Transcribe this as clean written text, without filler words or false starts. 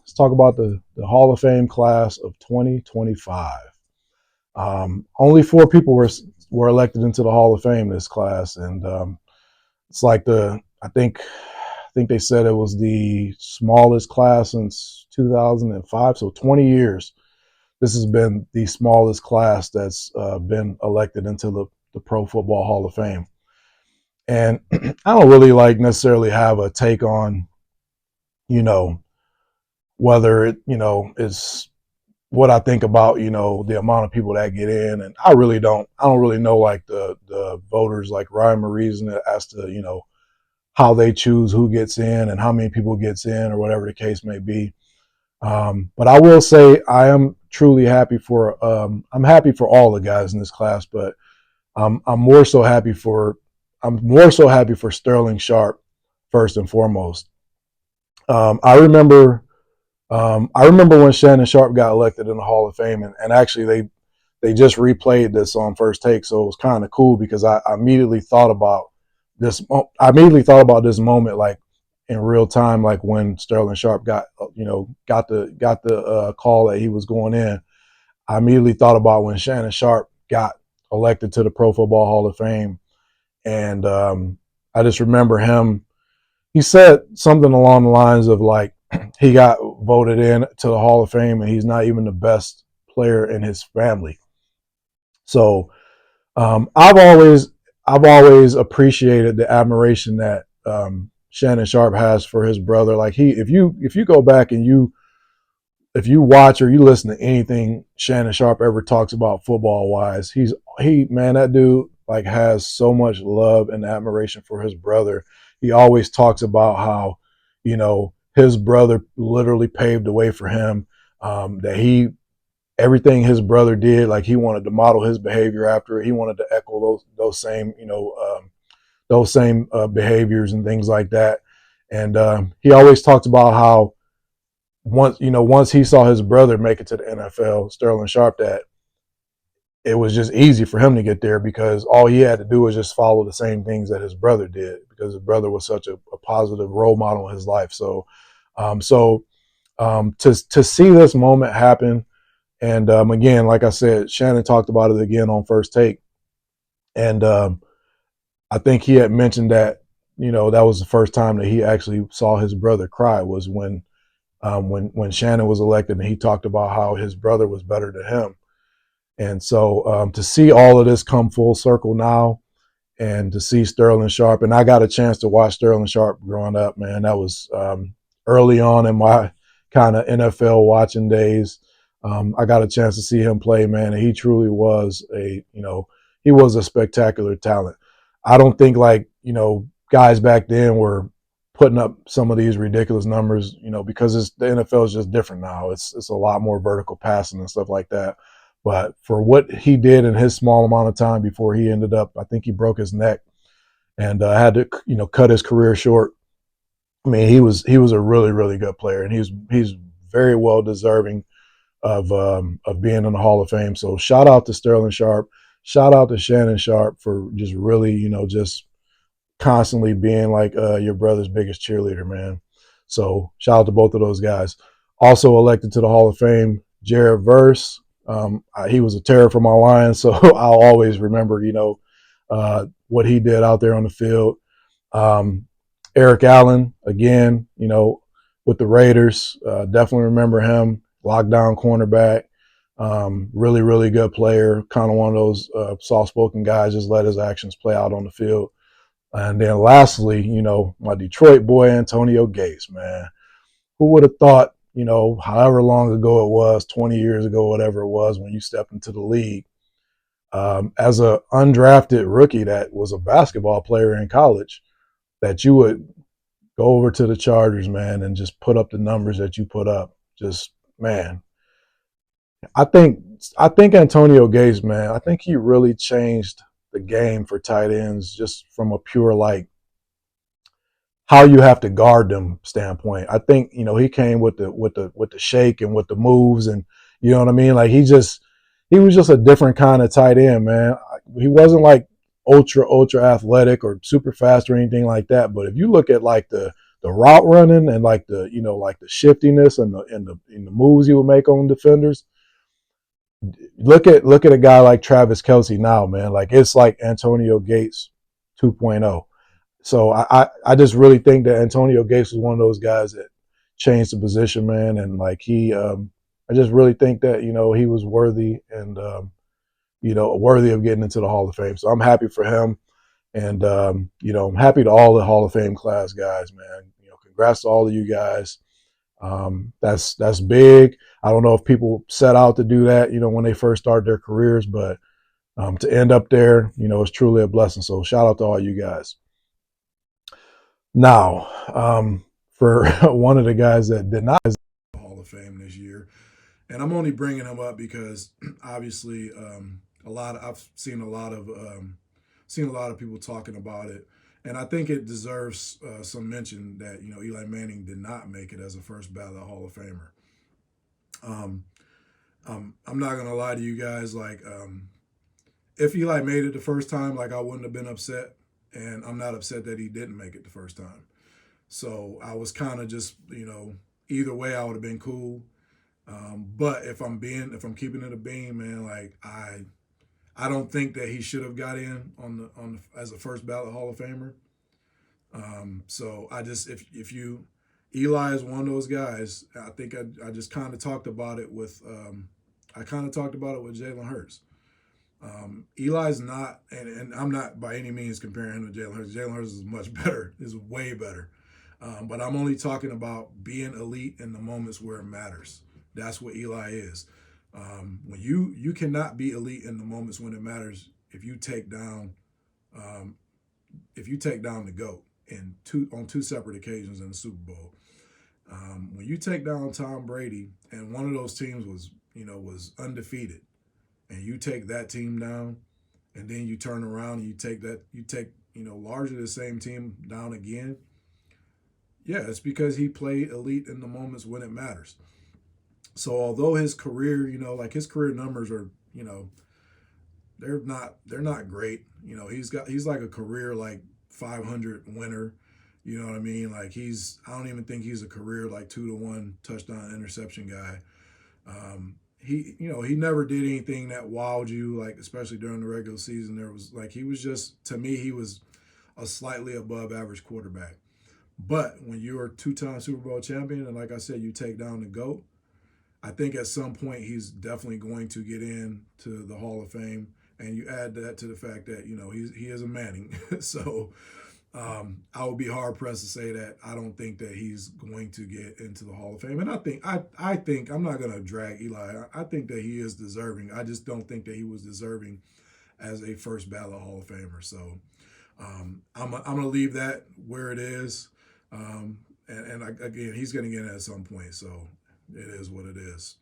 Let's talk about the Hall of Fame class of 2025. Only four people were elected into the Hall of Fame this class, and it's like I think they said it was the smallest class since 2005, so 20 years. This has been the smallest class that's been elected into the Pro Football Hall of Fame. And I don't really like necessarily have a take on, you know, whether it, is what I think about, the amount of people that get in. And I don't really know like the voters like Ryan Reason as to, how they choose who gets in and how many people gets in or whatever the case may be. But I will say I am truly happy I'm happy for all the guys in this class, but I'm more so happy for Sterling Sharp first and foremost. Um, I remember I remember when Shannon Sharp got elected in the Hall of Fame, and actually they just replayed this on First Take, so it was kind of cool because I immediately thought about this. I immediately thought about this moment, like in real time, like when Sterling Sharp got the call that he was going in. I immediately thought about when Shannon Sharp got elected to the Pro Football Hall of Fame, and I just remember him. He said something along the lines of like he got voted in to the Hall of Fame, and he's not even the best player in his family. So um, I've always I've always appreciated the admiration that Shannon Sharp has for his brother. Like if you go back and if you watch or you listen to anything Shannon Sharp ever talks about football wise, man, that dude like has so much love and admiration for his brother. He always talks about how, his brother literally paved the way for him. That he everything his brother did, like he wanted to model his behavior after it. He wanted to echo those same, behaviors and things like that. And he always talked about how once he saw his brother make it to the NFL, Sterling Sharp, that it was just easy for him to get there because all he had to do was just follow the same things that his brother did because his brother was such a positive role model in his life. To see this moment happen, and again, like I said, Shannon talked about it again on First Take, and I think he had mentioned that that was the first time that he actually saw his brother cry was when Shannon was elected, and he talked about how his brother was better than him. And so to see all of this come full circle now, and to see Sterling Sharp, and I got a chance to watch Sterling Sharp growing up, man. That was early on in my kind of NFL watching days. I got a chance to see him play, man, and he truly was he was a spectacular talent. I don't think like, guys back then were putting up some of these ridiculous numbers, because the NFL is just different now. It's a lot more vertical passing and stuff like that. But for what he did in his small amount of time before he ended up, I think he broke his neck and had to, cut his career short. I mean, he was a really really good player, and he's very well deserving of being in the Hall of Fame. So shout out to Sterling Sharp, shout out to Shannon Sharp for just really, just constantly being like your brother's biggest cheerleader, man. So shout out to both of those guys. Also elected to the Hall of Fame, Jared Verse. He was a terror for my Lions, so I'll always remember, what he did out there on the field. Um, Eric Allen, again, with the Raiders, definitely remember him. Lockdown cornerback, really, really good player. Kind of one of those soft-spoken guys, just let his actions play out on the field. And then lastly, my Detroit boy, Antonio Gates, man. Who would have thought, however long ago it was, 20 years ago, whatever it was, when you stepped into the league, as a undrafted rookie that was a basketball player in college, that you would go over to the Chargers, man, and just put up the numbers that you put up. Just, man, I think I think Antonio Gates, man, I think he really changed the game for tight ends just from a pure like how you have to guard them standpoint. I think, he came with the shake and with the moves, and you know what I mean? Like he was just a different kind of tight end, man. He wasn't like ultra athletic or super fast or anything like that, but if you look at like the the route running and like the like the shiftiness and the moves he would make on defenders. Look at a guy like Travis Kelce now, man. Like it's like Antonio Gates 2.0. So I just really think that Antonio Gates was one of those guys that changed the position, man, and like I just really think that he was worthy and worthy of getting into the Hall of Fame. So I'm happy for him, and I'm happy to all the Hall of Fame class guys, man. Congrats to all of you guys. That's big. I don't know if people set out to do that, when they first start their careers, but to end up there, it's truly a blessing. So shout out to all you guys. Now, for one of the guys that did not Hall of Fame this year, and I'm only bringing him up because obviously I've seen a lot of people talking about it, and I think it deserves some mention that Eli Manning did not make it as a first ballot Hall of Famer. Um, I'm not gonna lie to you guys, like if Eli made it the first time, like I wouldn't have been upset, and I'm not upset that he didn't make it the first time. So I was kind of just either way I would have been cool. But if I'm keeping it a beam, man, like I don't think that he should have got in as a first ballot Hall of Famer. So I just if you Eli is one of those guys. I think I just kind of talked about it with I kind of talked about it with Jalen Hurts. Eli's not, and I'm not by any means comparing him to Jalen Hurts. Jalen Hurts is much better, is way better. But I'm only talking about being elite in the moments where it matters. That's what Eli is. When you cannot be elite in the moments when it matters um, if you take down the goat on two separate occasions in the Super Bowl. When you take down Tom Brady and one of those teams was undefeated, and you take that team down, and then you turn around and you take largely the same team down again. Yeah, it's because he played elite in the moments when it matters. So although his career, like his career numbers are, they're not great. He's like a career like 500 winner. You know what I mean? Like I don't even think he's a career like 2-to-1 touchdown interception guy. He never did anything that wowed you, like especially during the regular season. There was like he was just to me he was a slightly above average quarterback. But when you're a two-time Super Bowl champion, and like I said, you take down the GOAT, I think at some point he's definitely going to get in to the Hall of Fame. And you add that to the fact that he is a Manning, so I would be hard pressed to say that I don't think that he's going to get into the Hall of Fame. And I think I'm not going to drag Eli. I think that he is deserving. I just don't think that he was deserving as a first ballot Hall of Famer. So I'm going to leave that where it is. Again, he's going to get it at some point. So it is what it is.